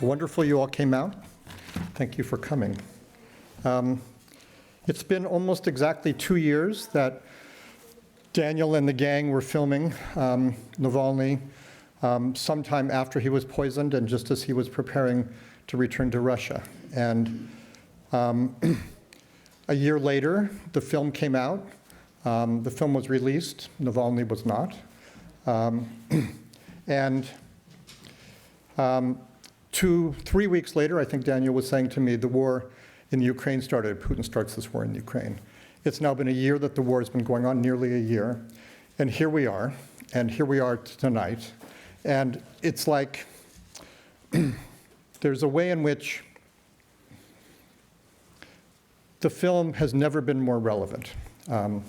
It's wonderful you all came out. Thank you for coming. It's been almost exactly 2 years that Daniel and the gang were filming Navalny sometime after he was poisoned and just as he was preparing to return to Russia. And a year later, the film came out. The film was released. Navalny was not. And 3 weeks later, I think Daniel was saying to me, the war in Ukraine started. Putin starts this war in Ukraine. It's now been a year that the war has been going on, nearly a year. And here we are tonight. And it's like there's a way in which the film has never been more relevant. And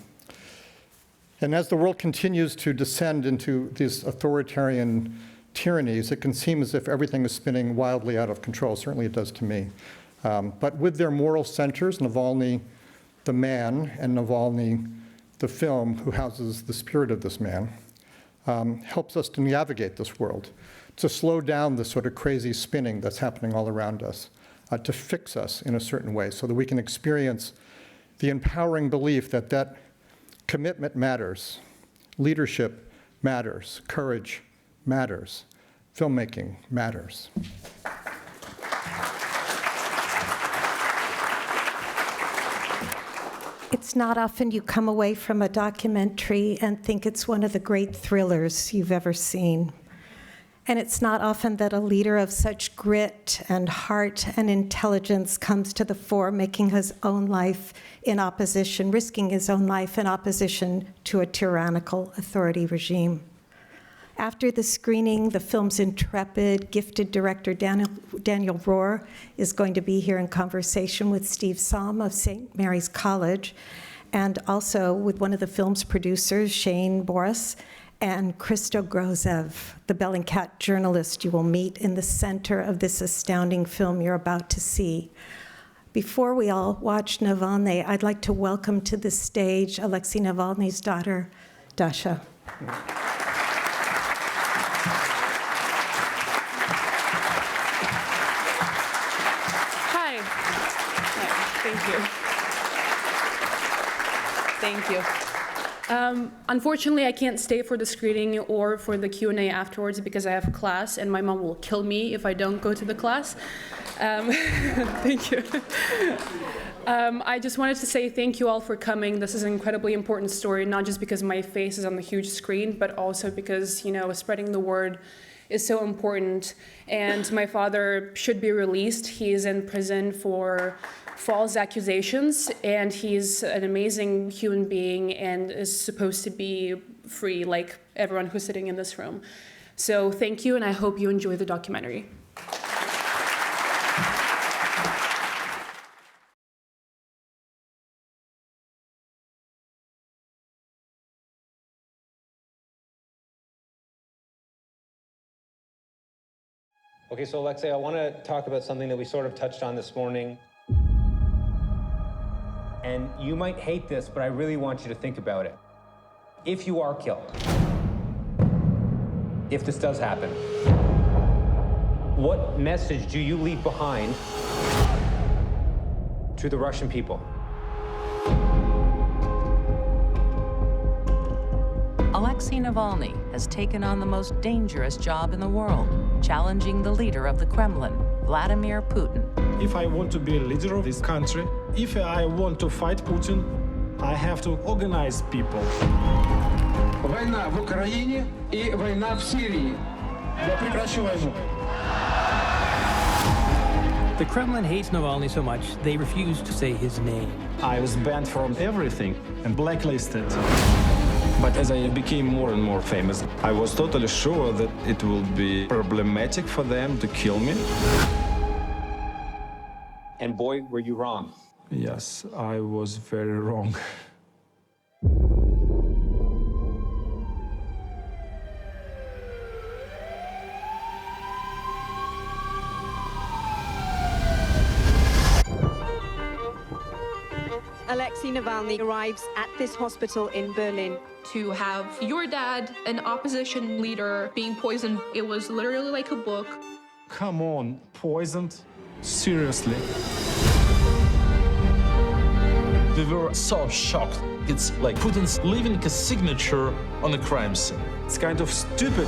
as the world continues to descend into these authoritarian tyrannies, it can seem as if everything is spinning wildly out of control. Certainly it does to me. But with their moral centers, Navalny, the man, and Navalny, the film, who houses the spirit of this man, helps us to navigate this world, to slow down the sort of crazy spinning that's happening all around us, to fix us in a certain way so that we can experience the empowering belief that that commitment matters, leadership matters, courage matters, filmmaking matters. It's not often you come away from a documentary and think it's one of the great thrillers you've ever seen. And it's not often that a leader of such grit and heart and intelligence comes to the fore, making his own life in opposition, risking his own life in opposition to a tyrannical authority regime. After the screening, the film's intrepid, gifted director Daniel Rohr is going to be here in conversation with Steve Salm of St. Mary's College, and also with one of the film's producers, Shane Boris, and Christo Grozev, the Bellingcat journalist you will meet in the center of this astounding film you're about to see. Before we all watch Navalny, I'd like to welcome to the stage Alexei Navalny's daughter, Dasha. Hi. Thank you. Unfortunately, I can't stay for the screening or for the Q&A afterwards because I have class and my mom will kill me if I don't go to the class. Thank you. I just wanted to say thank you all for coming. This is an incredibly important story, not just because my face is on the huge screen, but also because, spreading the word is so important. And my father should be released. He is in prison for false accusations, and he's an amazing human being and is supposed to be free like everyone who's sitting in this room. So thank you, and I hope you enjoy the documentary. Okay, so Alexei, I want to talk about something that we sort of touched on this morning. And you might hate this, but I really want you to think about it. If you are killed, if this does happen, what message do you leave behind to the Russian people? Alexei Navalny has taken on the most dangerous job in the world, challenging the leader of the Kremlin, Vladimir Putin. If I want to be a leader of this country, if I want to fight Putin, I have to organize people. Война в Украине и война в Сирии. Я прекращу войну. The Kremlin hates Navalny so much, they refuse to say his name. I was banned from everything and blacklisted. But as I became more and more famous, I was totally sure that it will be problematic for them to kill me. And boy, were you wrong. Yes, I was very wrong. Alexei Navalny arrives at this hospital in Berlin. To have your dad, an opposition leader, being poisoned, it was literally like a book. Come on, poisoned? Seriously? We were so shocked. It's like Putin's leaving a signature on a crime scene. It's kind of stupid.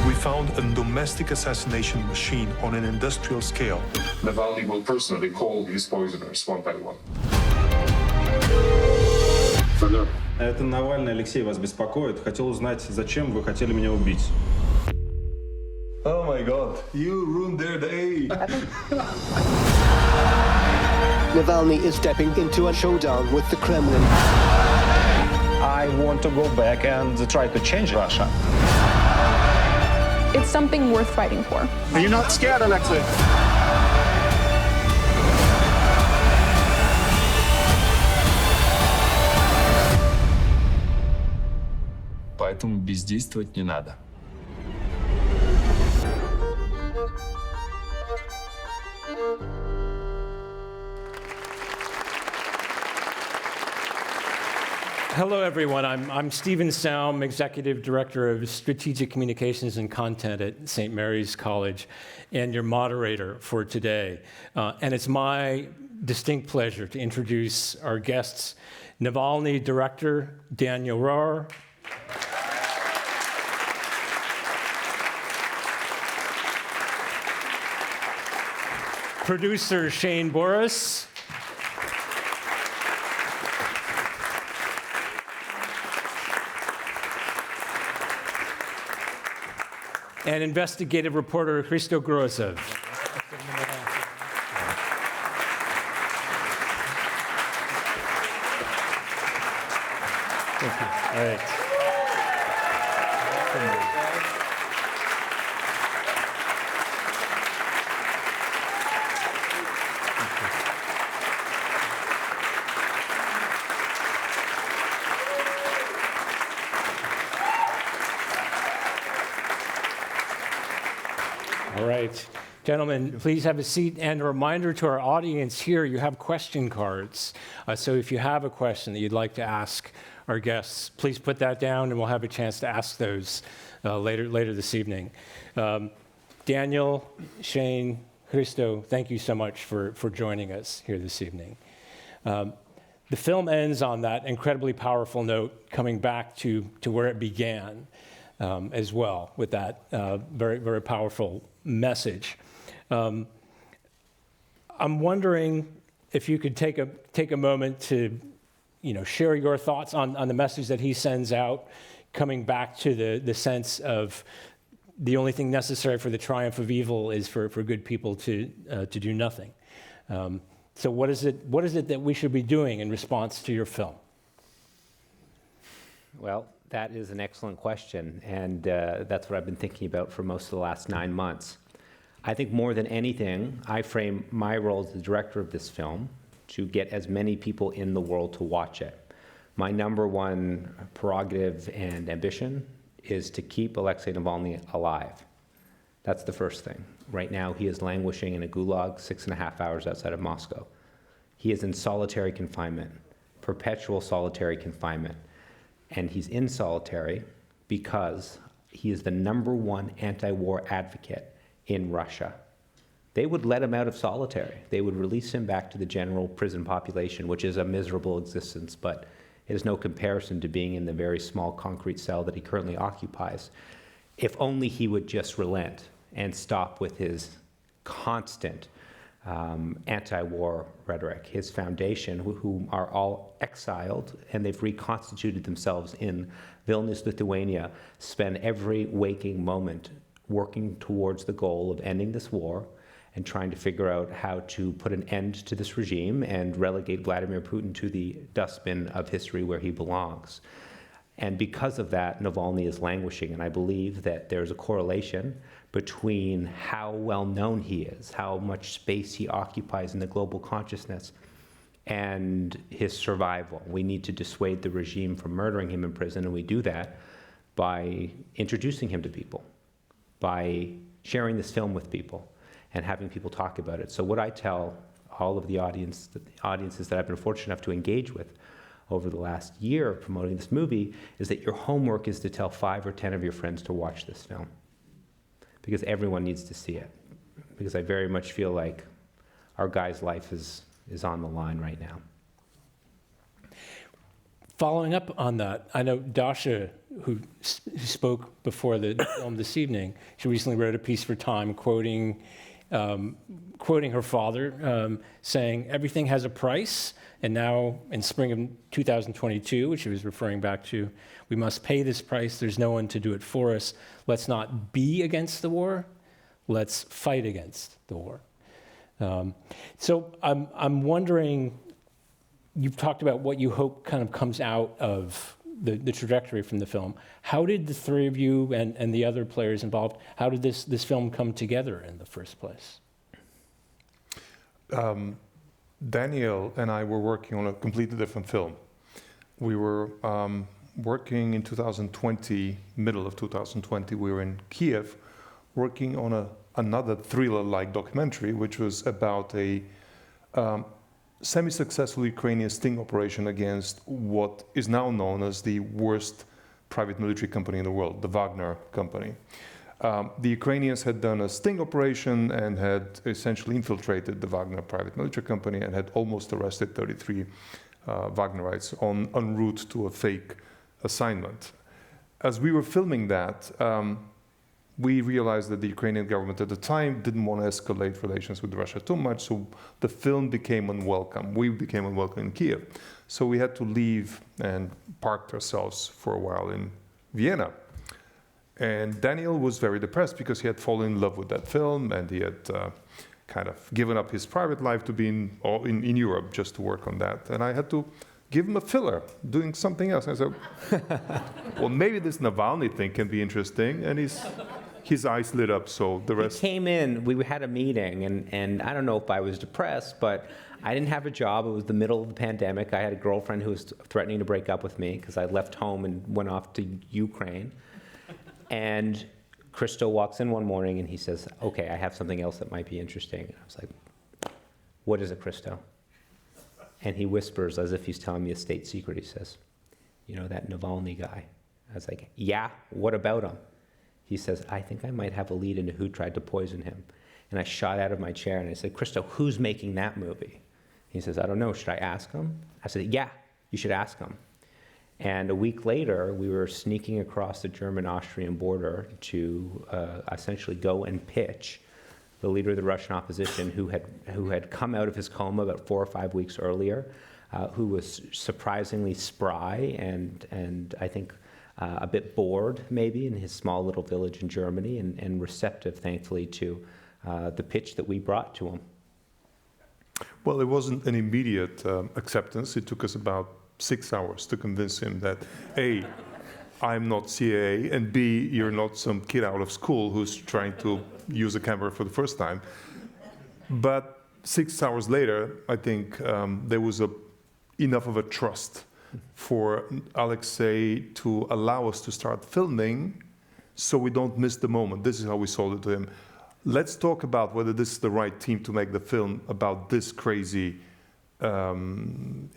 We found a domestic assassination machine on an industrial scale. Navalny will personally call his poisoners one by one. Это Навальный, Алексей, вас беспокоит. Хотел узнать, зачем вы хотели меня убить. Oh my God, you ruined their day. Navalny is stepping into a showdown with the Kremlin. I want to go back and try to change Russia. It's something worth fighting for. Are you not scared, Alexei? Поэтому бездействовать не надо. Hello, everyone. I'm Stephen Saum, Executive Director of Strategic Communications and Content at St. Mary's College, and your moderator for today. And it's my distinct pleasure to introduce our guests, Navalny director Daniel Rohr, producer Shane Boris, and investigative reporter Hristo Grozov. Thank you. All right. All right. Gentlemen, please have a seat. And a reminder to our audience here, you have question cards. So if you have a question that you'd like to ask our guests, please put that down and we'll have a chance to ask those later this evening. Daniel, Shane, Hristo, thank you so much for joining us here this evening. The film ends on that incredibly powerful note, coming back to where it began as well, with that very, very powerful message. I'm wondering if you could take a moment to, share your thoughts on the message that he sends out, coming back to the sense of the only thing necessary for the triumph of evil is for good people to do nothing. So what is it that we should be doing in response to your film? Well, that is an excellent question, and that's what I've been thinking about for most of the last 9 months. I think more than anything, I frame my role as the director of this film to get as many people in the world to watch it. My number one prerogative and ambition is to keep Alexei Navalny alive. That's the first thing. Right now, he is languishing in a gulag 6.5 hours outside of Moscow. He is in solitary confinement, perpetual solitary confinement. And he's in solitary because he is the number one anti-war advocate in Russia. They would let him out of solitary. They would release him back to the general prison population, which is a miserable existence, but it is no comparison to being in the very small concrete cell that he currently occupies. If only he would just relent and stop with his constant anti-war rhetoric. His foundation, whom are all exiled, and they've reconstituted themselves in Vilnius, Lithuania, spend every waking moment working towards the goal of ending this war and trying to figure out how to put an end to this regime and relegate Vladimir Putin to the dustbin of history where he belongs. And because of that, Navalny is languishing, and I believe that there's a correlation between how well known he is, how much space he occupies in the global consciousness, and his survival. We need to dissuade the regime from murdering him in prison, and we do that by introducing him to people, by sharing this film with people, and having people talk about it. So what I tell all of the audiences that I've been fortunate enough to engage with over the last year of promoting this movie, is that your homework is to tell 5 or 10 of your friends to watch this film. Because everyone needs to see it. Because I very much feel like our guy's life is on the line right now. Following up on that, I know Dasha, who spoke before the film this evening, she recently wrote a piece for Time quoting her father, saying everything has a price, and now in spring of 2022, which he was referring back to, we must pay this price. There's no one to do it for us. Let's not be against the war. Let's fight against the war. So I'm wondering, you've talked about what you hope kind of comes out of the trajectory from the film. How did the three of you and the other players involved, how did this film come together in the first place? Daniel and I were working on a completely different film. We were working in 2020, middle of 2020, we were in Kiev, working on another thriller-like documentary, which was about a semi-successful Ukrainian sting operation against what is now known as the worst private military company in the world, the Wagner company. The Ukrainians had done a sting operation and had essentially infiltrated the Wagner private military company and had almost arrested 33 Wagnerites en route to a fake assignment. As we were filming that, we realized that the Ukrainian government at the time didn't want to escalate relations with Russia too much, so the film became unwelcome. We became unwelcome in Kiev. So we had to leave and parked ourselves for a while in Vienna. And Daniel was very depressed because he had fallen in love with that film and he had kind of given up his private life to be in Europe just to work on that. And I had to give him a filler, doing something else. I said, well, maybe this Navalny thing can be interesting. And his eyes lit up, so the rest... He came in, we had a meeting, and I don't know if I was depressed, but I didn't have a job. It was the middle of the pandemic. I had a girlfriend who was threatening to break up with me because I left home and went off to Ukraine. And Christo walks in one morning and he says, okay, I have something else that might be interesting. And I was like, what is it, Christo? And he whispers, as if he's telling me a state secret, he says, you know that Navalny guy? I was like, yeah, what about him? He says, I think I might have a lead into who tried to poison him. And I shot out of my chair and I said, Christo, who's making that movie? He says, I don't know, should I ask him? I said, yeah, you should ask him. And a week later, we were sneaking across the German-Austrian border to essentially go and pitch the leader of the Russian opposition who had come out of his coma about 4 or 5 weeks earlier, who was surprisingly spry and I think a bit bored maybe in his small little village in Germany and receptive, thankfully, to the pitch that we brought to him. Well, it wasn't an immediate acceptance. It took us about 6 hours to convince him that A, I'm not CIA, and B, you're not some kid out of school who's trying to use a camera for the first time. But 6 hours later, I think there was enough of a trust for Alexei to allow us to start filming so we don't miss the moment. This is how we sold it to him. Let's talk about whether this is the right team to make the film about this crazy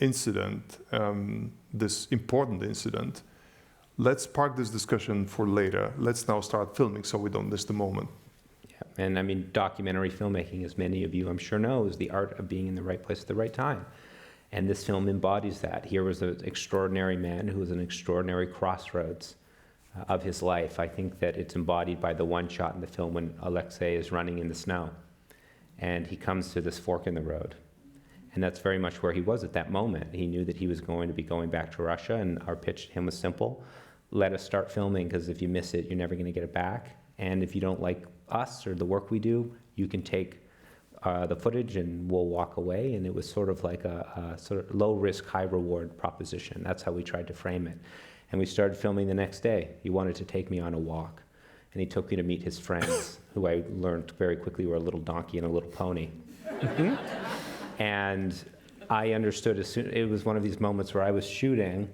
incident, this important incident. Let's park this discussion for later. Let's now start filming so we don't miss the moment. Yeah, and I mean, documentary filmmaking, as many of you I'm sure know, is the art of being in the right place at the right time. And this film embodies that. Here was an extraordinary man who was an extraordinary crossroads of his life. I think that it's embodied by the one shot in the film when Alexei is running in the snow and he comes to this fork in the road. And that's very much where he was at that moment. He knew that he was going to be going back to Russia, and our pitch to him was simple. Let us start filming, because if you miss it, you're never going to get it back. And if you don't like us or the work we do, you can take the footage and we'll walk away. And it was sort of like a sort of low-risk, high-reward proposition. That's how we tried to frame it. And we started filming the next day. He wanted to take me on a walk. And he took me to meet his friends, who I learned very quickly were a little donkey and a little pony. And I understood as soon, it was one of these moments where I was shooting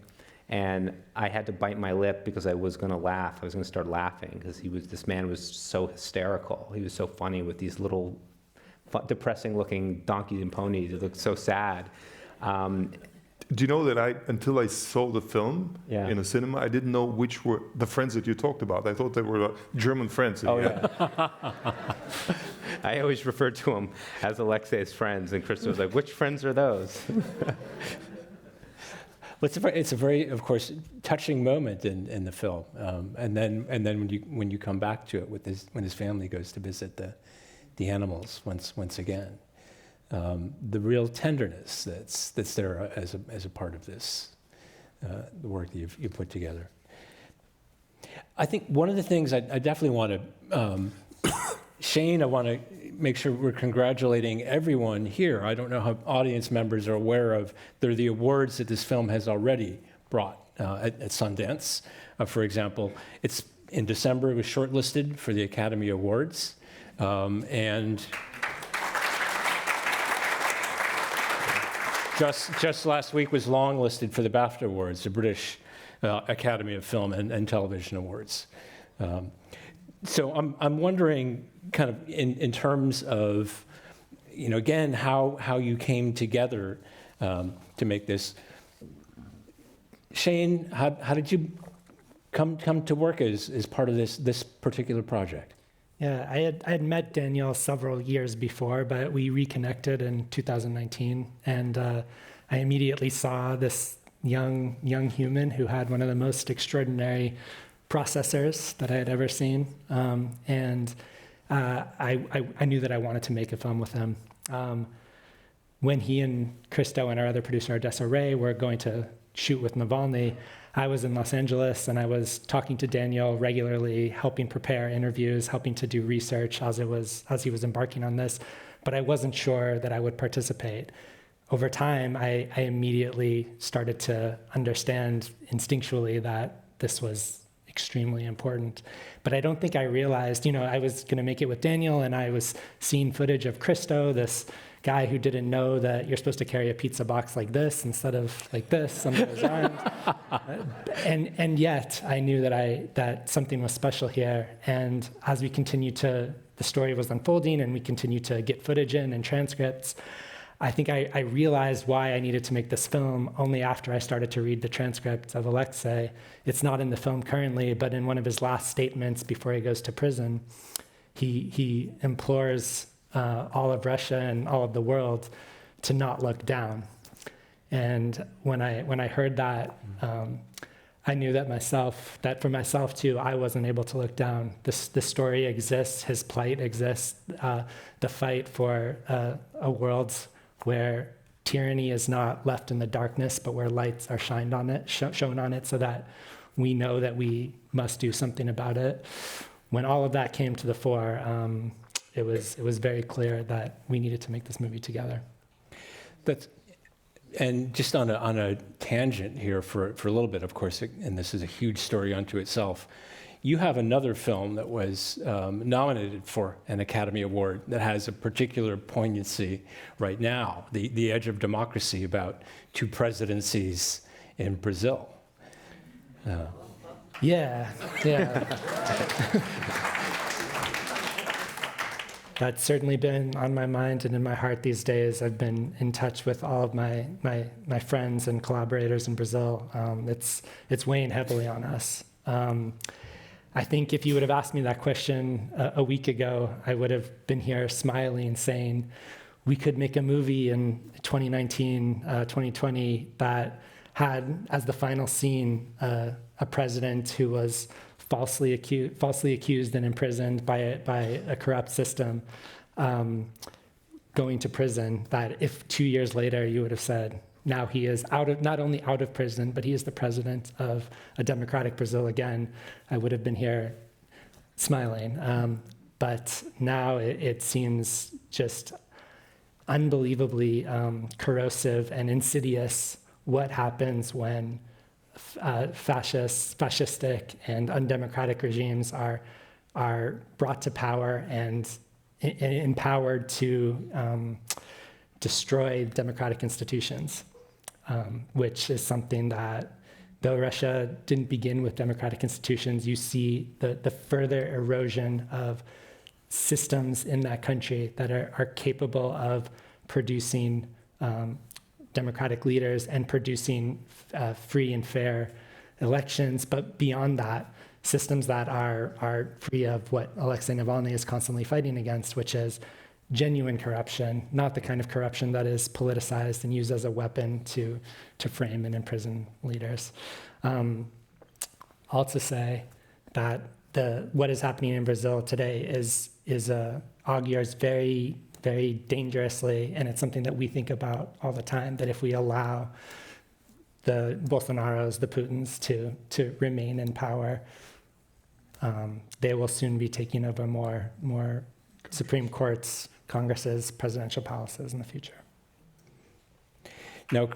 and I had to bite my lip because I was going to laugh. I was going to start laughing because this man was so hysterical. He was so funny with these little depressing looking donkeys and ponies. It looked so sad. Do you know that until I saw the film Yeah. in a cinema, I didn't know which were the friends that you talked about. I thought they were German friends. Oh, yeah. I always refer to them as Alexei's friends, and Krista was like, which friends are those? Well, it's a very, of course, touching moment in the film, and then when you come back to it when his family goes to visit the animals once again, the real tenderness that's there as a part of this, the work that you've put together. I think one of the things I definitely want to, Shane, I want to make sure we're congratulating everyone here. I don't know how audience members are aware of. They're the awards that this film has already brought at Sundance. For example, it's in December. It was shortlisted for the Academy Awards, and just last week was longlisted for the BAFTA Awards, the British Academy of Film and Television Awards. So I'm wondering, kind of in terms of, again, how you came together to make this. Shane, how did you come to work as part of this particular project? Yeah, I had met Danielle several years before, but we reconnected in 2019, and I immediately saw this young human who had one of the most extraordinary processors that I had ever seen, and I knew that I wanted to make a film with him. When he and Christo and our other producer, Odessa Ray, were going to shoot with Navalny, I was in Los Angeles, and I was talking to Daniel regularly, helping prepare interviews, helping to do research as he was embarking on this, but I wasn't sure that I would participate. Over time, I immediately started to understand instinctually that this was extremely important. But I don't think I realized, I was going to make it with Daniel, and I was seeing footage of Christo, this guy who didn't know that you're supposed to carry a pizza box like this instead of like this under his arms. And yet I knew that something was special here. And as we continued the story was unfolding and we continued to get footage in and transcripts, I think I realized why I needed to make this film only after I started to read the transcript of Alexei. It's not in the film currently, but in one of his last statements before he goes to prison, he implores all of Russia and all of the world to not look down. And when I heard that, I knew that for myself too, I wasn't able to look down. This story exists, his plight exists, the fight for a world where tyranny is not left in the darkness, but where lights are shined on it, shown on it, so that we know that we must do something about it. When all of that came to the fore, it was very clear that we needed to make this movie together. And just on a tangent here for a little bit, of course, and this is a huge story unto itself. You have another film that was nominated for an Academy Award that has a particular poignancy right now, The Edge of Democracy, about two presidencies in Brazil. Yeah. That's certainly been on my mind and in my heart these days. I've been in touch with all of my friends and collaborators in Brazil. It's weighing heavily on us. I think if you would have asked me that question a week ago, I would have been here smiling, saying we could make a movie in 2019, 2020 that had as the final scene a president who was falsely accused and imprisoned by a corrupt system, going to prison, that if 2 years later you would have said, now he is not only out of prison, but he is the president of a democratic Brazil again, I would have been here smiling. But now it seems just unbelievably corrosive and insidious what happens when fascistic and undemocratic regimes are brought to power and empowered to destroy democratic institutions, which is something that, though Russia didn't begin with democratic institutions, you see the further erosion of systems in that country that are capable of producing democratic leaders and producing free and fair elections. But beyond that, systems that are free of what Alexei Navalny is constantly fighting against, which is genuine corruption, not the kind of corruption that is politicized and used as a weapon to frame and imprison leaders. All to say that what is happening in Brazil today augurs very, very dangerously, and it's something that we think about all the time, that if we allow the Bolsonaros, the Putins to remain in power, they will soon be taking over more Supreme Courts, Congresses, presidential palaces in the future. No,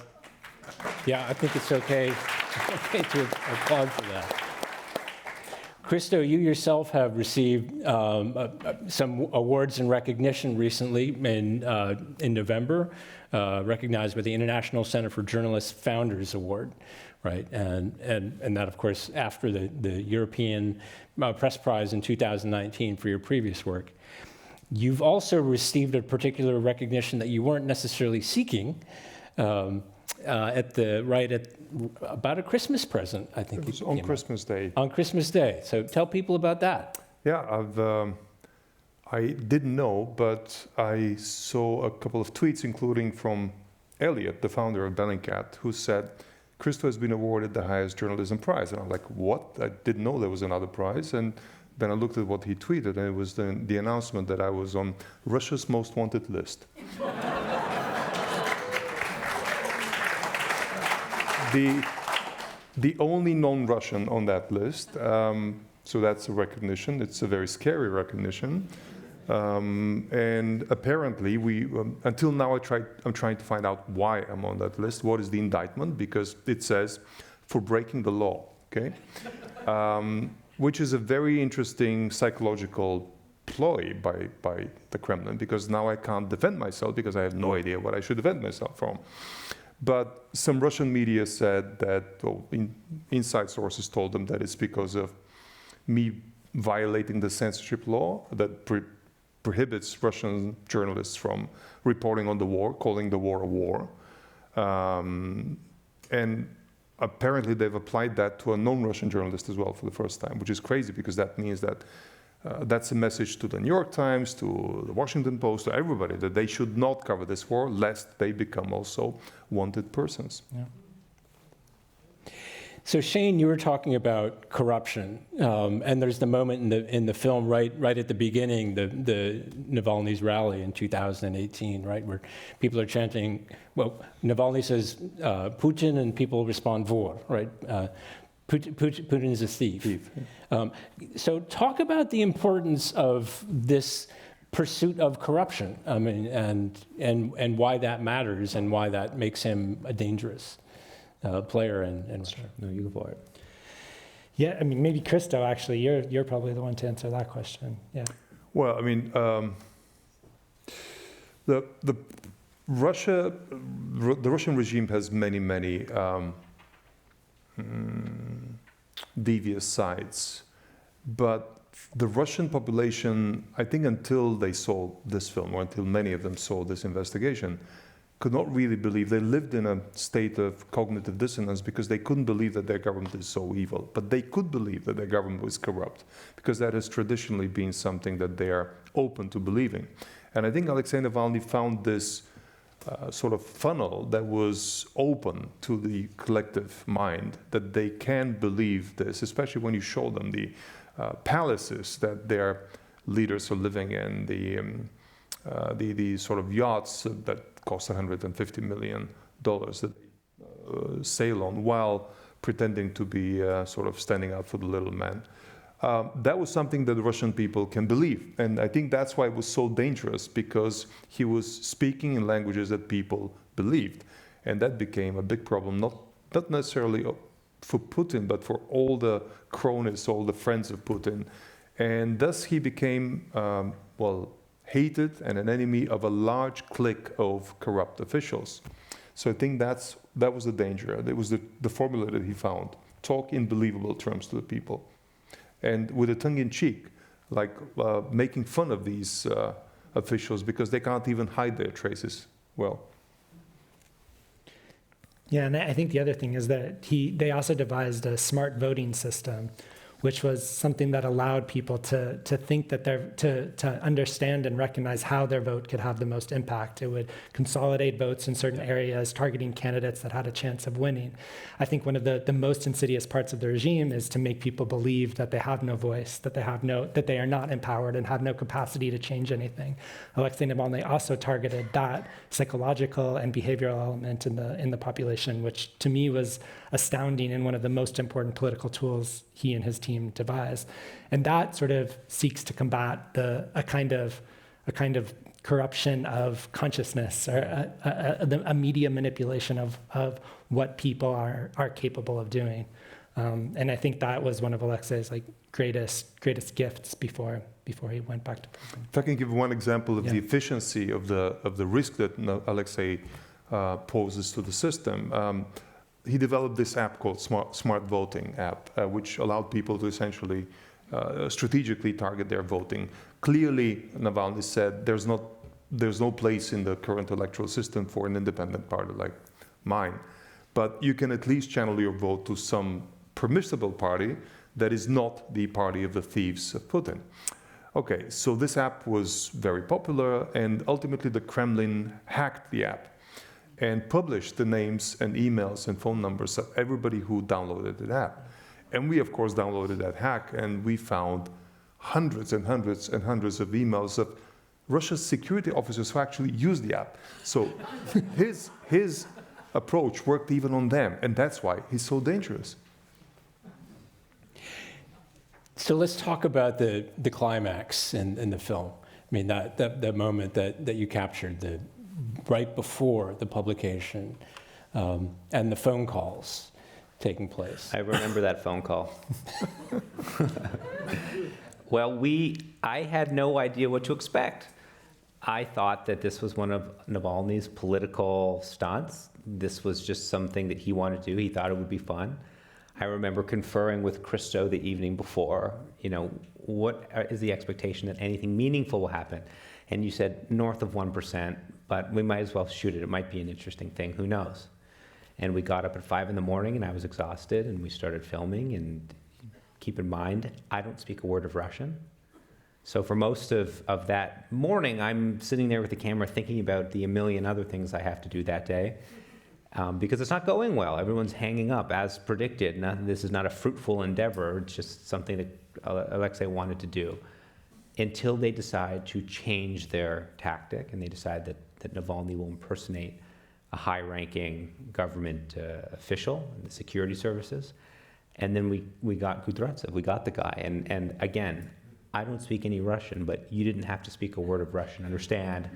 yeah, I think it's okay to applaud for that. Christo, you yourself have received some awards and recognition recently in November, recognized with the International Center for Journalists Founders Award, right? And that, of course, after the European Press Prize in 2019 for your previous work. You've also received a particular recognition that you weren't necessarily seeking about a Christmas present, I think. It was on Christmas Day. On Christmas Day. So tell people about that. Yeah, I didn't know, but I saw a couple of tweets, including from Elliot, the founder of Bellingcat, who said, Christo has been awarded the highest journalism prize. And I'm like, what? I didn't know there was another prize. And then I looked at what he tweeted, and it was the announcement that I was on Russia's most wanted list. The only non-Russian on that list, so that's a recognition. It's a very scary recognition. And apparently, until now, I'm trying to find out why I'm on that list. What is the indictment? Because it says, for breaking the law, okay? Which is a very interesting psychological ploy by the Kremlin, because now I can't defend myself because I have no idea what I should defend myself from. But some Russian media said that, inside sources told them that it's because of me violating the censorship law that prohibits Russian journalists from reporting on the war, calling the war a war. And apparently they've applied that to a non-Russian journalist as well for the first time, which is crazy because that means that that's a message to the New York Times, to the Washington Post, to everybody, that they should not cover this war lest they become also wanted persons. Yeah. So Shane, you were talking about corruption, and there's the moment in the film right at the beginning, the Navalny's rally in 2018, right, where people are chanting. Well, Navalny says Putin, and people respond vor, right? Putin is a thief. So talk about the importance of this pursuit of corruption, I mean, and why that matters and why that makes him a dangerous player in Russia. No, you go for it. Yeah, I mean, maybe Christo, actually, you're probably the one to answer that question. Yeah. Well, I mean, the Russian regime has many devious sides, but the Russian population, I think, until they saw this film, or until many of them saw this investigation, could not really believe. They lived in a state of cognitive dissonance because they couldn't believe that their government is so evil. But they could believe that their government was corrupt because that has traditionally been something that they are open to believing. And I think Alexei Navalny found this sort of funnel that was open to the collective mind, that they can believe this, especially when you show them the palaces that their leaders are living in, the sort of yachts that cost $150 million that they sail on while pretending to be sort of standing up for the little man. That was something that the Russian people can believe. And I think that's why it was so dangerous, because he was speaking in languages that people believed. And that became a big problem, not necessarily for Putin, but for all the cronies, all the friends of Putin. And thus he became, hated and an enemy of a large clique of corrupt officials. So I think that was the danger. It was the formula that he found. Talk in believable terms to the people. And with a tongue-in-cheek, like making fun of these officials because they can't even hide their traces well. Yeah, and I think the other thing is that they also devised a smart voting system, which was something that allowed people to think that to understand and recognize how their vote could have the most impact. It would consolidate votes in certain areas, targeting candidates that had a chance of winning. I think one of the most insidious parts of the regime is to make people believe that they have no voice, that they are not empowered and have no capacity to change anything. Alexei Navalny also targeted that psychological and behavioral element in the population, which to me was astounding and one of the most important political tools he and his team devised. And that sort of seeks to combat a kind of corruption of consciousness, or a media manipulation of what people are capable of doing. And I think that was one of Alexei's greatest gifts before he went back to prison. If I can give one example of the efficiency of the risk that Alexei poses to the system. He developed this app called Smart Voting app, which allowed people to essentially strategically target their voting. Clearly, Navalny said there's no place in the current electoral system for an independent party like mine, but you can at least channel your vote to some permissible party that is not the party of the thieves of Putin. Okay, so this app was very popular, and ultimately the Kremlin hacked the app and published the names and emails and phone numbers of everybody who downloaded the app. And we, of course, downloaded that hack, and we found hundreds and hundreds and hundreds of emails of Russia's security officers who actually used the app. So his approach worked even on them, and that's why he's so dangerous. So let's talk about the climax in the film. I mean, that moment that you captured, right before the publication, and the phone calls taking place. I remember that phone call. Well, I had no idea what to expect. I thought that this was one of Navalny's political stunts. This was just something that he wanted to do. He thought it would be fun. I remember conferring with Christo the evening before, what is the expectation that anything meaningful will happen? And you said north of 1%, but we might as well shoot it. It might be an interesting thing, who knows? And we got up at 5 in the morning and I was exhausted and we started filming. And keep in mind, I don't speak a word of Russian. So for most of that morning, I'm sitting there with the camera thinking about the a million other things I have to do that day. Because it's not going well. Everyone's hanging up as predicted. This is not a fruitful endeavor. It's just something that Alexei wanted to do. Until they decide to change their tactic and they decide that Navalny will impersonate a high-ranking government official in the security services. And then we got Kudryavtsev, we got the guy. And again, I don't speak any Russian, but you didn't have to speak a word of Russian to understand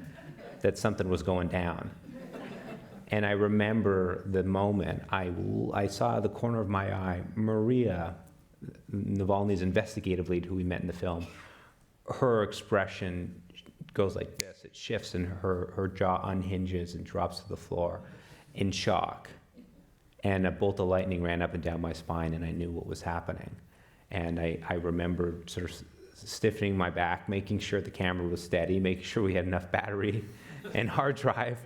that something was going down. And I remember the moment I saw out of the corner of my eye, Maria, Navalny's investigative lead, who we met in the film, her expression goes like this. It shifts and her jaw unhinges and drops to the floor in shock. And a bolt of lightning ran up and down my spine and I knew what was happening. And I remember sort of stiffening my back, making sure the camera was steady, making sure we had enough battery and hard drive.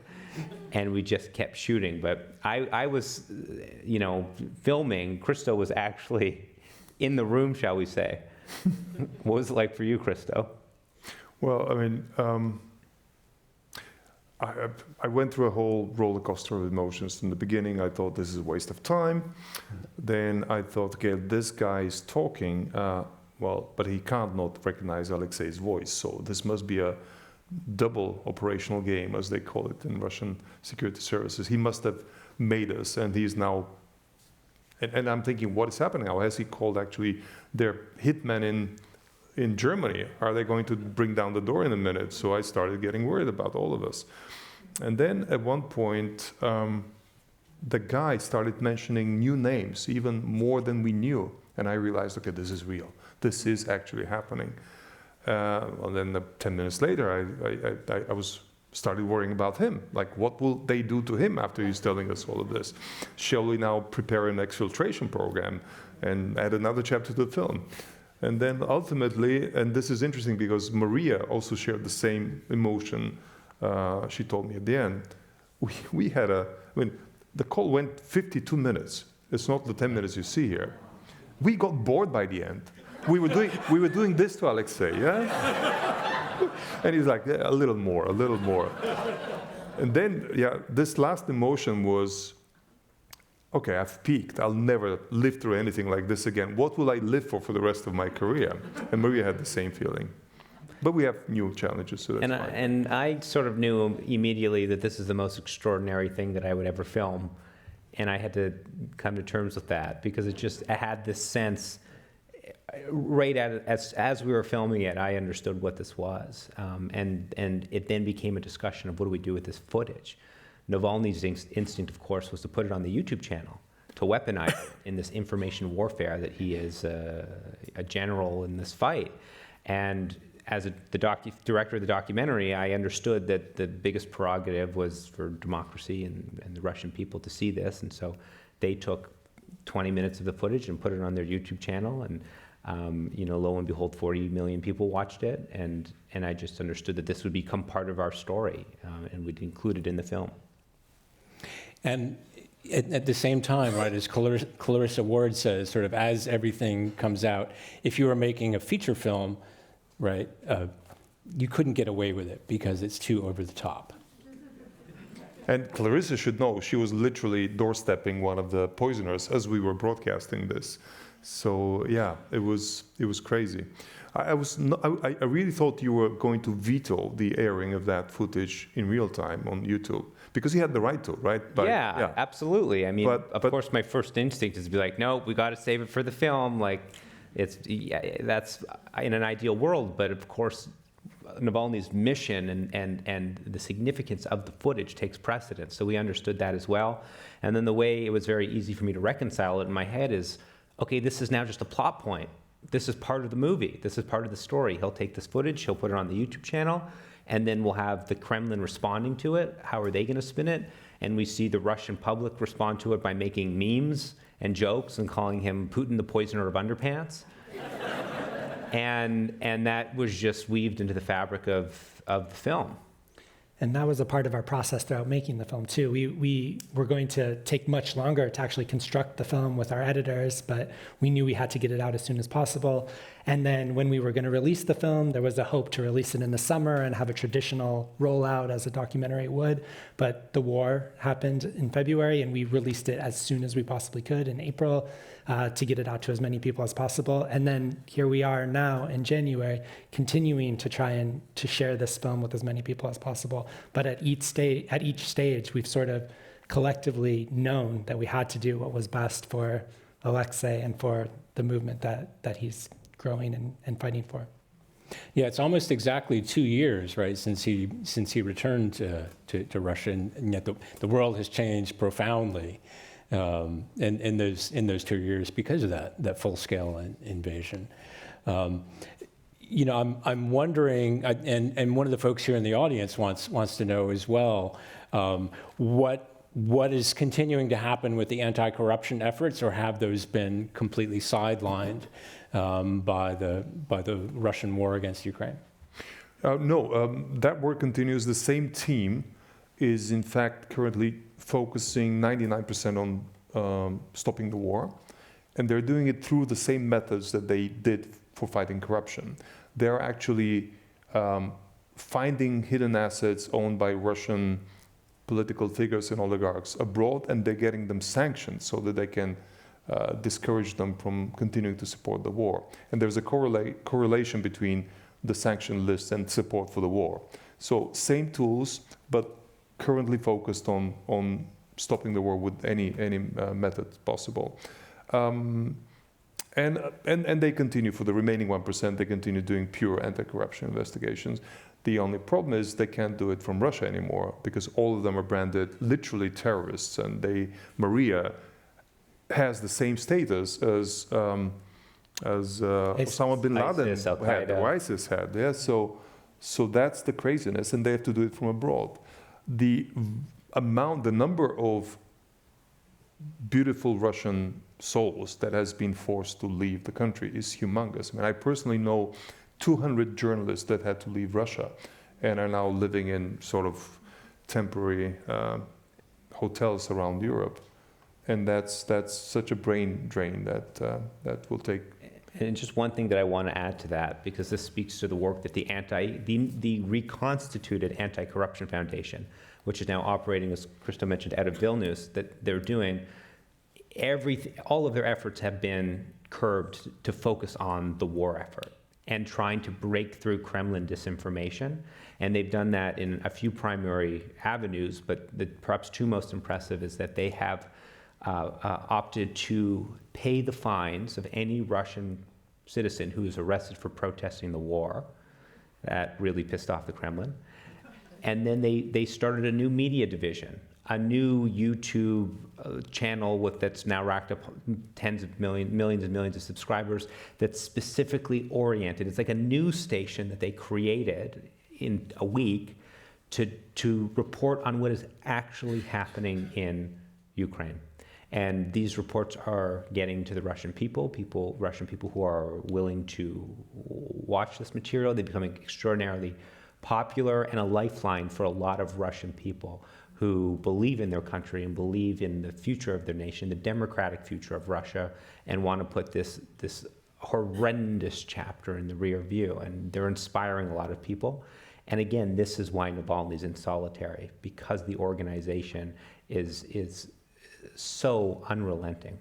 And we just kept shooting. But I was, filming. Christo was actually in the room, shall we say. What was it like for you, Christo? Well, I mean, I went through a whole roller coaster of emotions. In the beginning, I thought this is a waste of time. Then I thought, okay, this guy is talking, but he can't not recognize Alexei's voice. So this must be a double operational game, as they call it in Russian security services. He must have made us, and he's now. And I'm thinking, what is happening now? Has he called actually their hitmen in Germany? Are they going to bring down the door in a minute? So I started getting worried about all of us. And then at one point, the guy started mentioning new names, even more than we knew. And I realized, okay, this is real. This is actually happening. And then 10 minutes later, I started worrying about him. Like, what will they do to him after he's telling us all of this? Shall we now prepare an exfiltration program and add another chapter to the film? And then ultimately, and this is interesting because Maria also shared the same emotion. She told me at the end, we had The call went 52 minutes. It's not the 10 minutes you see here. We got bored by the end. We were doing this to Alexei, yeah? And he's like, yeah, a little more, a little more. And then, yeah, this last emotion was, okay, I've peaked. I'll never live through anything like this again. What will I live for the rest of my career? And Maria had the same feeling. But we have new challenges, so that's fine. And I sort of knew immediately that this is the most extraordinary thing that I would ever film. And I had to come to terms with that because I had this sense, right as we were filming it, I understood what this was. And it then became a discussion of what do we do with this footage. Navalny's instinct, of course, was to put it on the YouTube channel, to weaponize it in this information warfare that he is a general in this fight. And as the director of the documentary, I understood that the biggest prerogative was for democracy and the Russian people to see this. And so they took 20 minutes of the footage and put it on their YouTube channel. And lo and behold, 40 million people watched it. And I just understood that this would become part of our story, and we'd include it in the film. And at the same time, right, as Clarissa Ward says, sort of as everything comes out, if you were making a feature film, right, you couldn't get away with it because it's too over the top. And Clarissa should know, she was literally doorstepping one of the poisoners as we were broadcasting this. So yeah, it was crazy. I really thought you were going to veto the airing of that footage in real time on YouTube, because you had the right to, right? Yeah, absolutely. I mean, of course, my first instinct is to be like, no, we got to save it for the film. Like, that's in an ideal world, but of course, Navalny's mission and the significance of the footage takes precedence. So we understood that as well. And then the way it was very easy for me to reconcile it in my head is, okay, this is now just a plot point. This is part of the movie. This is part of the story. He'll take this footage, he'll put it on the YouTube channel, and then we'll have the Kremlin responding to it. How are they going to spin it? And we see the Russian public respond to it by making memes and jokes and calling him Putin the poisoner of underpants. And that was just weaved into the fabric of the film. And that was a part of our process throughout making the film too. We were going to take much longer to actually construct the film with our editors, but we knew we had to get it out as soon as possible. And then when we were going to release the film, there was a hope to release it in the summer and have a traditional rollout as a documentary would. But the war happened in February, and we released it as soon as we possibly could in April to get it out to as many people as possible. And then here we are now in January, continuing to try and to share this film with as many people as possible. But at each stage, we've sort of collectively known that we had to do what was best for Alexei and for the movement that he's growing and fighting for. Yeah, it's almost exactly 2 years, right, since he returned to Russia, and yet the world has changed profoundly in those 2 years because of that full-scale invasion. I'm wondering, and one of the folks here in the audience wants to know as well, what is continuing to happen with the anti-corruption efforts, or have those been completely sidelined by the Russian war against Ukraine? No, that work continues. The same team is in fact currently focusing 99% on stopping the war, and they're doing it through the same methods that they did for fighting corruption. They're actually finding hidden assets owned by Russian political figures and oligarchs abroad, and they're getting them sanctioned so that they can discourage them from continuing to support the war. And there's a correlation between the sanction list and support for the war. So same tools, but currently focused on stopping the war with any method possible. And they continue, for the remaining 1%, they continue doing pure anti-corruption investigations. The only problem is they can't do it from Russia anymore, because all of them are branded literally terrorists, and Maria has the same status as Osama bin Laden had, or ISIS had. Yeah, so that's the craziness, and they have to do it from abroad. The number of beautiful Russian souls that has been forced to leave the country is humongous. I mean, I personally know 200 journalists that had to leave Russia and are now living in sort of temporary hotels around Europe. And that's such a brain drain that will take. And just one thing that I want to add to that, because this speaks to the work that the reconstituted Anti-Corruption Foundation, which is now operating, as Christo mentioned, out of Vilnius, that they're doing. All of their efforts have been curbed to focus on the war effort and trying to break through Kremlin disinformation. And they've done that in a few primary avenues, but the perhaps two most impressive is that they have opted to pay the fines of any Russian citizen who is arrested for protesting the war. That really pissed off the Kremlin. And then they started a new media division, a new YouTube channel that's now racked up millions and millions of subscribers that's specifically oriented. It's like a news station that they created in a week to report on what is actually happening in Ukraine. And these reports are getting to the Russian people who are willing to watch this material. They're becoming extraordinarily popular and a lifeline for a lot of Russian people who believe in their country and believe in the future of their nation, the democratic future of Russia, and want to put this horrendous chapter in the rear view. And they're inspiring a lot of people. And again, this is why Navalny is in solitary, because the organization is so unrelenting.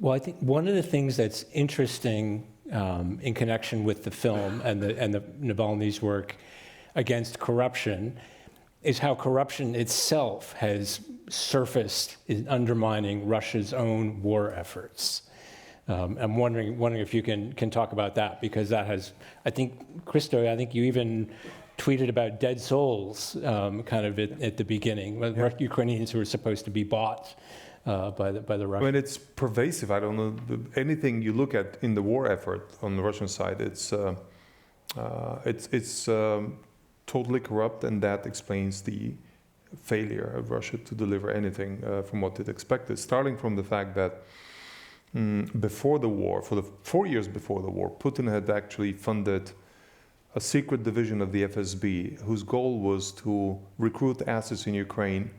Well, I think one of the things that's interesting in connection with the film and the Navalny's work against corruption is how corruption itself has surfaced in undermining Russia's own war efforts. I'm wondering if you can talk about that, because that has, I think, Christo, you even tweeted about dead souls kind of at the beginning, Ukrainians who were supposed to be bought by the Russians. I mean, it's pervasive. I don't know, anything you look at in the war effort on the Russian side, it's totally corrupt, and that explains the failure of Russia to deliver anything from what it expected, starting from the fact that before the war, for the 4 years before the war, Putin had actually funded a secret division of the FSB whose goal was to recruit assets in Ukraine,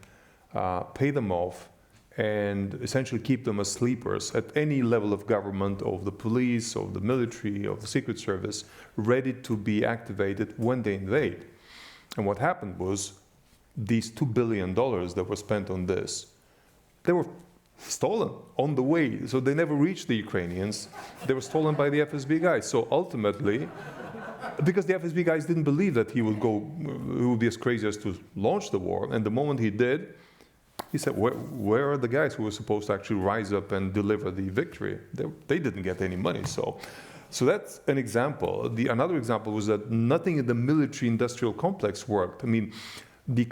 pay them off, and essentially keep them as sleepers at any level of government, of the police, of the military, of the Secret Service, ready to be activated when they invade. And what happened was these $2 billion that were spent on this, they were stolen on the way. So they never reached the Ukrainians. They were stolen by the FSB guys. So ultimately, because the FSB guys didn't believe that he would be as crazy as to launch the war. And the moment he did, he said, where are the guys who were supposed to actually rise up and deliver the victory? They didn't get any money. So that's an example. Another example was that nothing in the military-industrial complex worked. I mean, the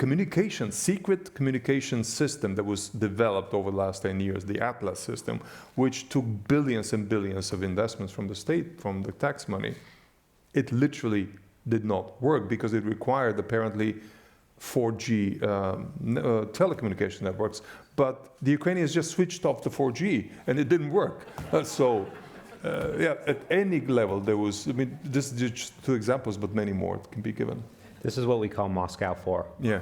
secret communication system that was developed over the last 10 years, the Atlas system, which took billions and billions of investments from the state, from the tax money, it literally did not work because it required apparently 4G telecommunication networks. But the Ukrainians just switched off the 4G and it didn't work. At any level there was, this is just two examples, but many more can be given. This is what we call Moscow 4. Yeah.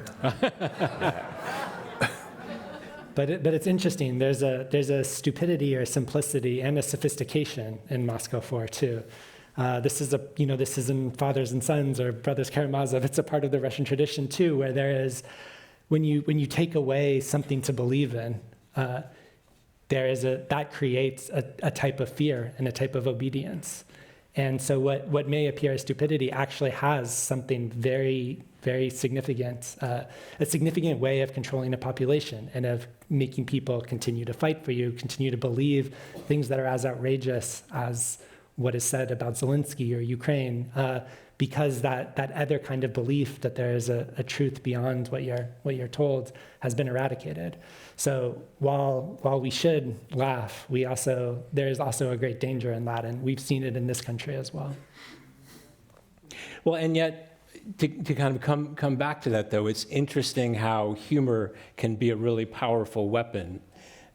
But it's interesting. There's a stupidity or a simplicity and a sophistication in Moscow 4 too. This isn't Fathers and Sons or Brothers Karamazov. It's a part of the Russian tradition too, where there is, when you take away something to believe in, that creates a type of fear and a type of obedience. And so what may appear as stupidity actually has something very, very significant, a significant way of controlling a population and of making people continue to fight for you, continue to believe things that are as outrageous as what is said about Zelensky or Ukraine, because that other kind of belief that there is a truth beyond what you're told has been eradicated. So while we should laugh, there is also a great danger in that, and we've seen it in this country as well. Well, and yet, to kind of come back to that, though, it's interesting how humor can be a really powerful weapon.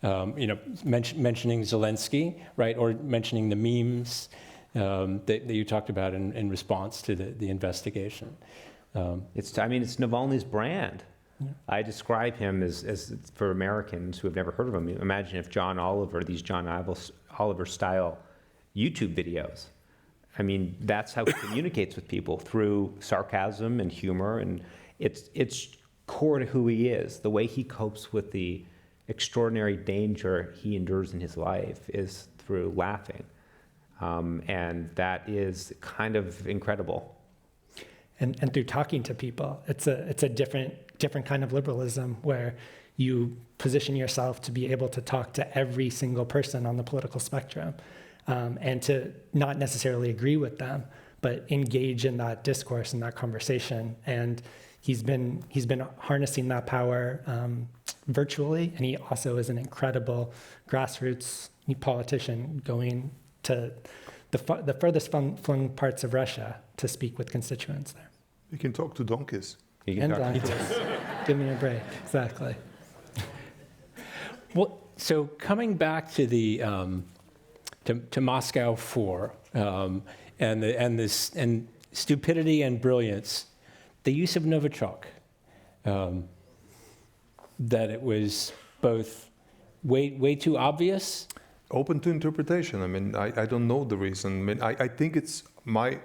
Mentioning Zelensky, right, or mentioning the memes that you talked about in response to the investigation. It's Navalny's brand. I describe him as for Americans who have never heard of him, imagine if John Oliver, these John Oliver style YouTube videos. I mean, that's how he communicates with people, through sarcasm and humor, and it's core to who he is. The way he copes with the extraordinary danger he endures in his life is through laughing. And that is kind of incredible. And through talking to people, it's a different kind of liberalism where you position yourself to be able to talk to every single person on the political spectrum, and to not necessarily agree with them, but engage in that discourse and that conversation. And he's been harnessing that power virtually, and he also is an incredible grassroots politician, going to the furthest flung parts of Russia to speak with constituents there. You can talk to donkeys. And donkeys. Give me a break. Exactly. Well, so coming back to the to Moscow 4 and stupidity and brilliance, the use of Novichok, that it was both way too obvious. Open to interpretation. I mean, I don't know the reason. I mean, I think it's my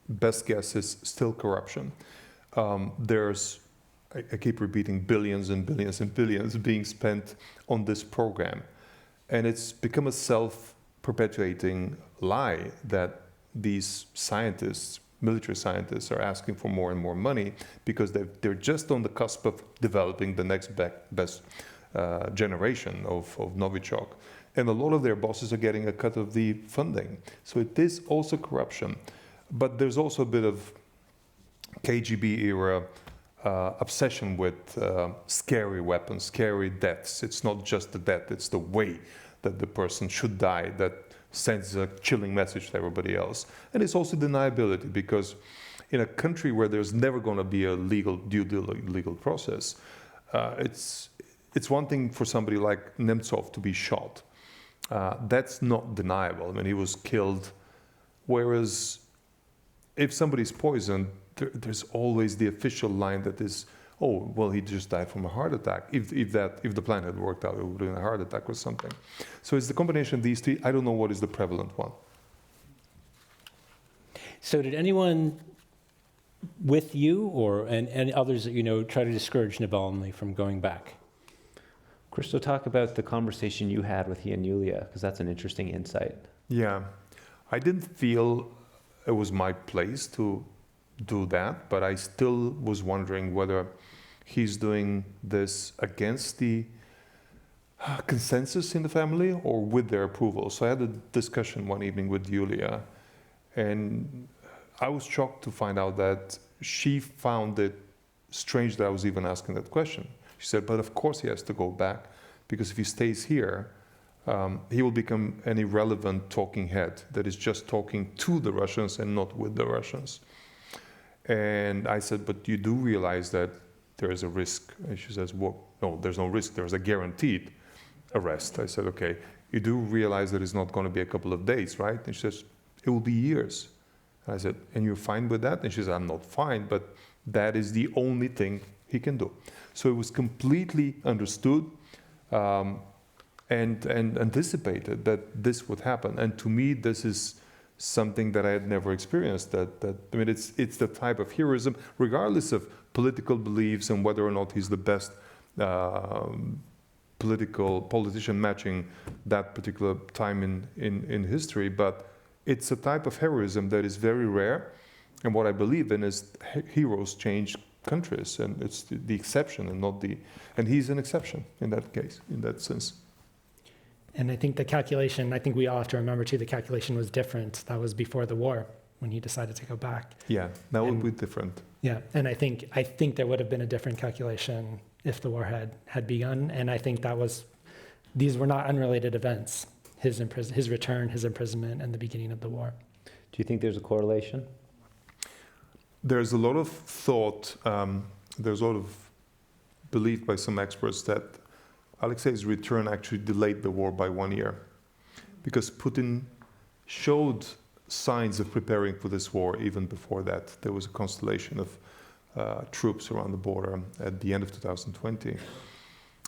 best guess is still corruption. There's, I keep repeating, billions and billions and billions being spent on this program. And it's become a self-perpetuating lie that these scientists, military scientists, are asking for more and more money because they're just on the cusp of developing the next best generation of Novichok. And a lot of their bosses are getting a cut of the funding. So it is also corruption. But there's also a bit of KGB era obsession with scary weapons, scary deaths. It's not just the death, it's the way that the person should die that sends a chilling message to everybody else. And it's also deniability, because in a country where there's never going to be a legal process, it's one thing for somebody like Nemtsov to be shot. That's not deniable. I mean, he was killed. Whereas if somebody's poisoned, there's always the official line that is, oh, well, he just died from a heart attack. If the plan had worked out, it would have been a heart attack or something. So it's the combination of these three. I don't know what is the prevalent one. So did anyone with you and others that you know try to discourage Navalny from going back? Christo, talk about the conversation you had with he and Yulia, because that's an interesting insight. Yeah, I didn't feel it was my place to do that, but I still was wondering whether he's doing this against the consensus in the family or with their approval. So I had a discussion one evening with Yulia, and I was shocked to find out that she found it strange that I was even asking that question. She said, but of course he has to go back, because if he stays here, he will become an irrelevant talking head that is just talking to the Russians and not with the Russians. And I said, but you do realize that there is a risk? And she says, well, no, there's no risk. There's a guaranteed arrest. I said, okay, you do realize that it's not going to be a couple of days, right? And she says, it will be years. And I said, and you're fine with that? And she said, I'm not fine, but that is the only thing he can do. So it was completely understood and anticipated that this would happen. And to me, this is something that I had never experienced. I mean, it's the type of heroism, regardless of political beliefs and whether or not he's the best politician matching that particular time in history. But it's a type of heroism that is very rare. And what I believe in is heroes change countries, and it's the exception and not the. And he's an exception in that case, in that sense. And I think the calculation, I think we all have to remember too, the calculation was different. That was before the war when he decided to go back. Yeah, that would be different. Yeah, and I think there would have been a different calculation if the war had begun. And I think these were not unrelated events. His return, his imprisonment, and the beginning of the war. Do you think there's a correlation? There's a lot of thought, there's a lot of belief by some experts that Alexei's return actually delayed the war by 1 year, because Putin showed signs of preparing for this war even before that. There was a constellation of troops around the border at the end of 2020.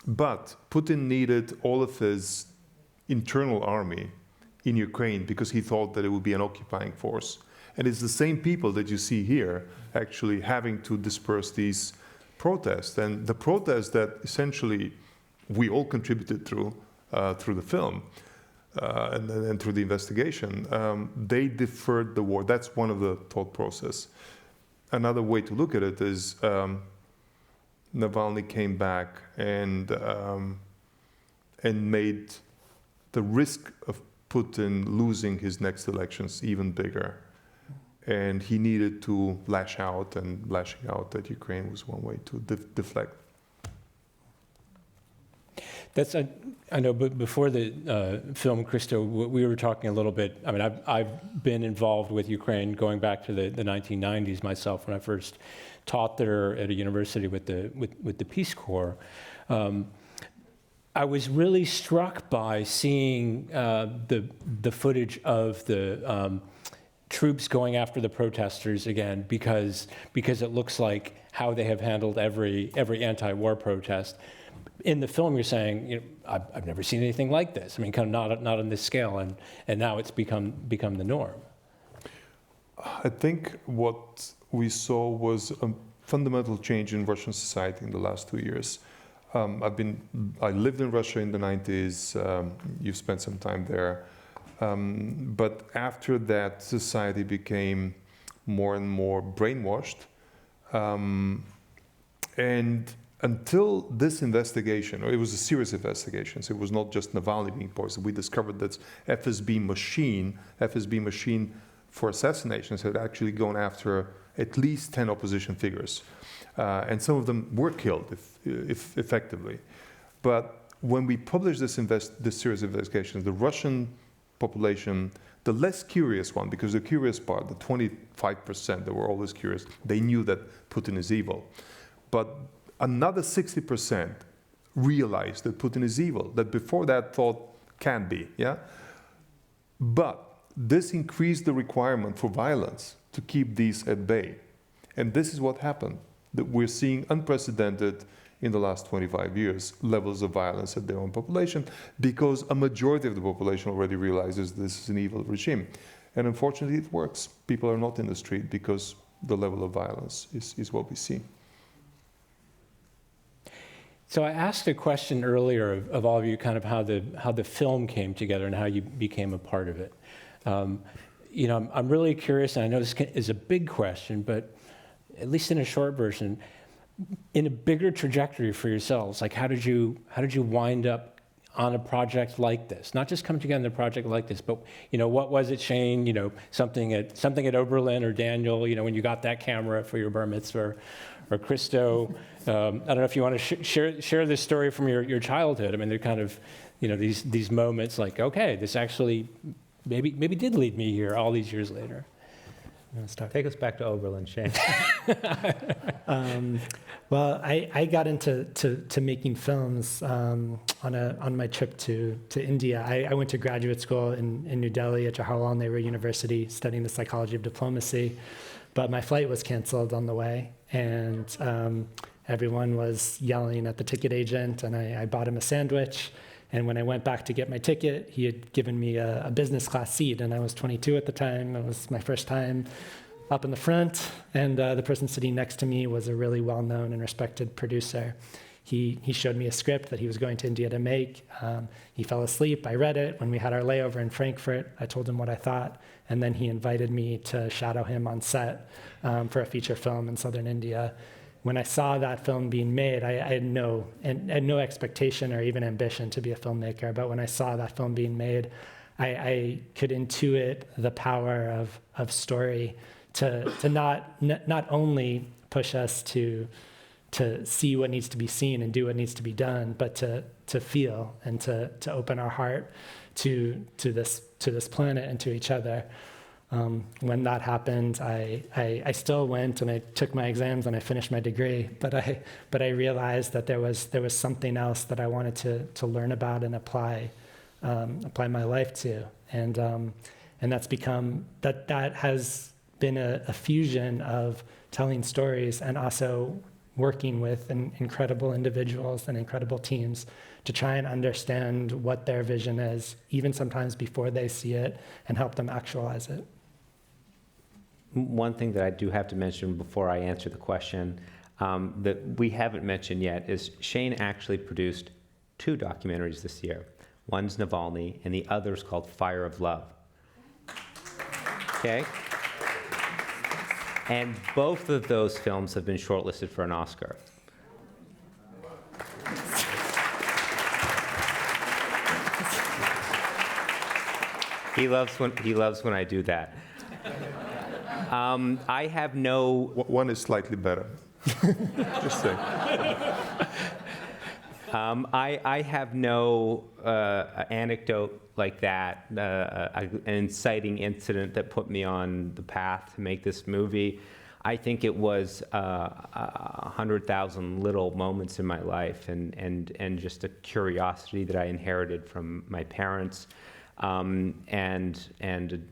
But Putin needed all of his internal army in Ukraine because he thought that it would be an occupying force. And it's the same people that you see here actually having to disperse these protests. And the protests that essentially we all contributed through the film and through the investigation, they deferred the war. That's one of the thought process. Another way to look at it is Navalny came back and made the risk of Putin losing his next elections even bigger. And he needed to lash out, and lashing out at Ukraine was one way to deflect. That's, I know, but before the film, Christo, we were talking a little bit. I mean, I've been involved with Ukraine going back to the 1990s myself when I first taught there at a university with the Peace Corps. I was really struck by seeing the footage of the troops going after the protesters again, because it looks like how they have handled every anti-war protest. In the film, you're saying, you know, I've never seen anything like this. I mean, kind of not on this scale, and now it's become the norm. I think what we saw was a fundamental change in Russian society in the last 2 years. I lived in Russia in the 90s. You've spent some time there. But after that, society became more and more brainwashed. And until this investigation, or it was a series of investigations, it was not just Navalny being poisoned. We discovered that FSB machine for assassinations had actually gone after at least 10 opposition figures. And some of them were killed if effectively. But when we published this series of investigations, the Russian population, the less curious one, because the curious part, the 25% that were always curious, they knew that Putin is evil. But another 60% realized that Putin is evil, that before that thought can be, yeah? But this increased the requirement for violence to keep these at bay. And this is what happened, that we're seeing unprecedented in the last 25 years, levels of violence at their own population, because a majority of the population already realizes this is an evil regime. And unfortunately, it works. People are not in the street because the level of violence is what we see. So I asked a question earlier of all of you, kind of how the film came together and how you became a part of it. You know, I'm really curious, and I know this is a big question, but at least in a short version, in a bigger trajectory for yourselves, like how did you wind up on a project like this? Not just come together in a project like this, but you know, what was it, Shane? You know, something at Oberlin, or Daniel, you know, when you got that camera for your bar mitzvah, or Christo. I don't know if you want to share this story from your childhood. I mean, they're kind of, you know, these moments like, okay, this actually maybe did lead me here all these years later. Take us back to Oberlin, Shane. Well, I got into making films on my trip to India. I went to graduate school in New Delhi at Jawaharlal Nehru University, studying the psychology of diplomacy. But my flight was canceled on the way, and everyone was yelling at the ticket agent, and I bought him a sandwich. And when I went back to get my ticket, he had given me a business class seat, and I was 22 at the time. It was my first time up in the front, and the person sitting next to me was a really well-known and respected producer. He showed me a script that he was going to India to make. He fell asleep. I read it. When we had our layover in Frankfurt, I told him what I thought, and then he invited me to shadow him on set for a feature film in southern India. When I saw that film being made, I had no expectation or even ambition to be a filmmaker. But when I saw that film being made, I could intuit the power of story to not only push us to see what needs to be seen and do what needs to be done, but to feel and to open our heart to this planet and to each other. When that happened, I still went and I took my exams and I finished my degree, but I realized that there was something else that I wanted to learn about and apply my life to, and that's become that has been a fusion of telling stories and also working with incredible individuals and incredible teams to try and understand what their vision is, even sometimes before they see it, and help them actualize it. One thing that I do have to mention before I answer the question that we haven't mentioned yet is Shane actually produced 2 documentaries this year. One's Navalny, and the other's called Fire of Love. Okay? And both of those films have been shortlisted for an Oscar. He loves when I do that. I have no... One is slightly better. Just saying. I have no anecdote like that, an inciting incident that put me on the path to make this movie. I think it was 100,000 little moments in my life and just a curiosity that I inherited from my parents and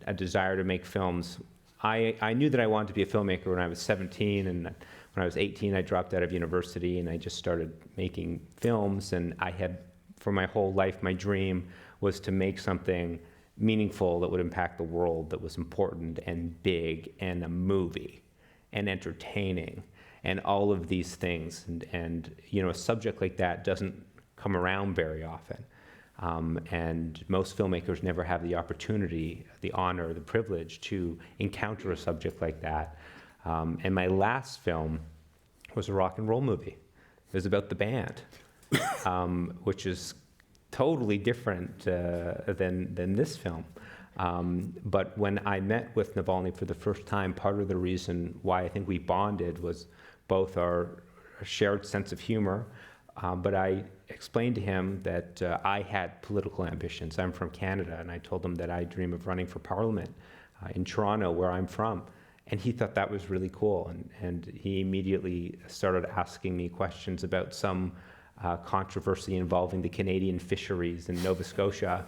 a desire to make films. I knew that I wanted to be a filmmaker when I was 17, and when I was 18, I dropped out of university and I just started making films. And I had, for my whole life, my dream was to make something meaningful that would impact the world, that was important and big, and a movie, and entertaining, and all of these things. And you know, a subject like that doesn't come around very often. And most filmmakers never have the opportunity, the honor, the privilege to encounter a subject like that. And my last film was a rock and roll movie. It was about the band, which is totally different than this film. But when I met with Navalny for the first time, part of the reason why I think we bonded was both our shared sense of humor, but I explained to him that I had political ambitions. I'm from Canada, and I told him that I dream of running for Parliament in Toronto, where I'm from. And he thought that was really cool, and he immediately started asking me questions about some controversy involving the Canadian fisheries in Nova Scotia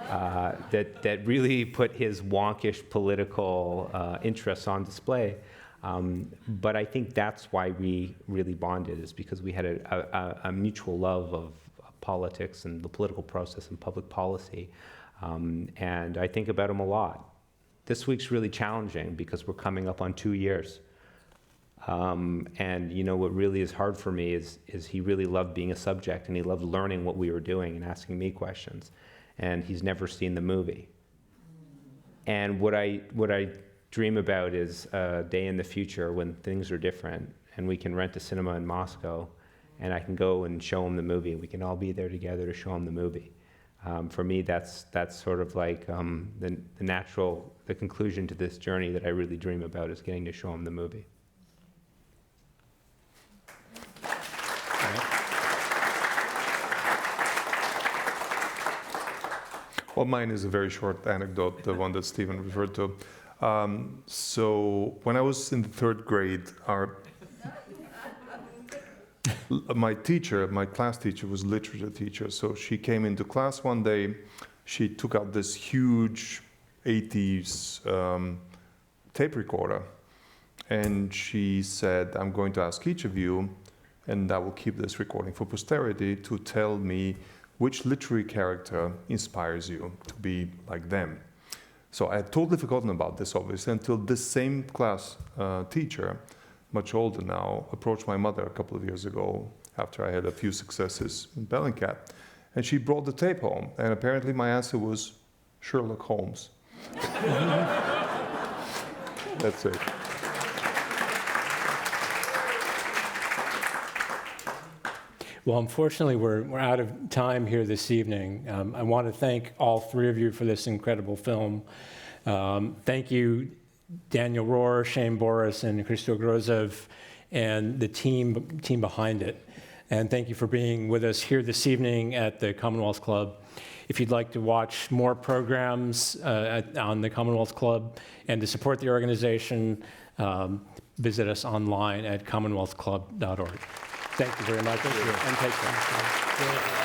that really put his wonkish political interests on display. But I think that's why we really bonded, is because we had a mutual love of politics and the political process and public policy. And I think about him a lot. This week's really challenging because we're coming up on 2 years. And you know, what really is hard for me is he really loved being a subject, and he loved learning what we were doing and asking me questions. And he's never seen the movie. And what I dream about is a day in the future when things are different and we can rent a cinema in Moscow and I can go and show him the movie. We can all be there together to show him the movie. For me, that's sort of like the conclusion to this journey that I really dream about, is getting to show him the movie. Well, mine is a very short anecdote, the one that Stephen referred to. So when I was in the 3rd grade, my class teacher was a literature teacher. So she came into class one day, she took out this huge 80s tape recorder, and she said, I'm going to ask each of you, and I will keep this recording for posterity, to tell me which literary character inspires you to be like them. So I had totally forgotten about this, obviously, until this same class teacher, much older now, approached my mother a couple of years ago after I had a few successes in Bellingcat. And she brought the tape home, and apparently my answer was Sherlock Holmes. That's it. Well, unfortunately, we're out of time here this evening. I want to thank all 3 of you for this incredible film. Thank you, Daniel Rohr, Shane Boris, and Christo Grozov, and the team behind it. And thank you for being with us here this evening at the Commonwealth Club. If you'd like to watch more programs on the Commonwealth Club and to support the organization, visit us online at commonwealthclub.org. Thank you very much. And take care.